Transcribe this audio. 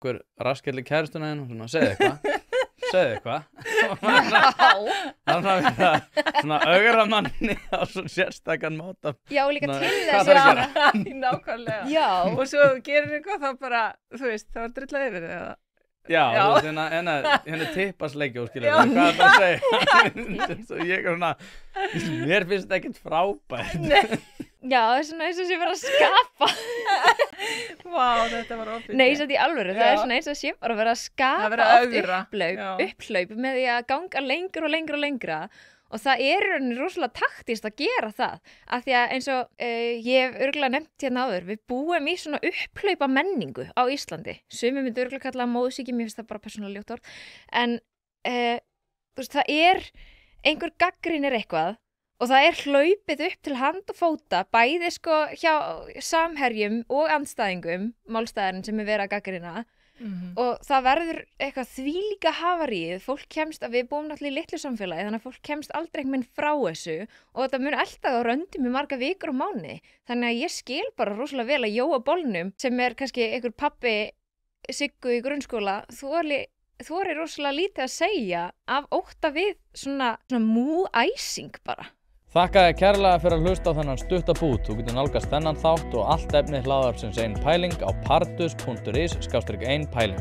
einhver raskelli kæristuna þín og svona, segðu eitthvað. Þannig að við svona augra manni á svona sérstakann máta. Já, líka til Hvað þess þarf að gera? Nákvæmlega. Já, Og svo gerir eitthvað þá bara, þú veist, það var drullað yfir þig eða? Já, Já. þú veist, henni tippasleikjó, skilur við, hvað er það að segja? Svo ég er svona, mér finnst þetta ekkert frábært. já, það er svona eins og sé vera að skapa. Vá, þetta var ofið. Nei, þetta í alvöru, það Já. er svona eins og sé bara að vera að Það skapa er verið að oft ögra. Já. upphlaup með því að ganga lengur og lengur og lengra. Og það er í rauninni rosalega taktist að gera það. Af því að eins og ég hef örugglega nefnt hérna áður, við búum í svona upphlaupa menningu á Íslandi. Sumir myndi örugglega kalla það móðsýki, mér finnst það bara persónulega ljótt orð. En þú veist, það er, einhver gagnrýnir eitthvað og það er hlaupið upp til hand og fóta, bæði sko hjá samherjum og andstæðingum, málstæðarinn sem er verið að gagnrýna. Og það verður eitthvað þvílíka hafaríð, fólk kemst að við búum náttúrulega í litlu samfélagi þannig að fólk kemst aldrei einhvern veginn frá þessu og þetta mun alltaf á röndum í marga vikur og mánuði. Þannig að ég skil bara rosalega vel að Jóa Bollnum sem er kannski einhver pabbi Siggu í grunnskóla, þorir rosalega lítið að segja af ótta við svona múæsing bara. Þakka þér kærlega fyrir að hlusta á þennan stuttabút. Þú getur nálgast þennan þátt og allt efni hlaðvarpsins Ein Pæling á pardus.is/ein pæling.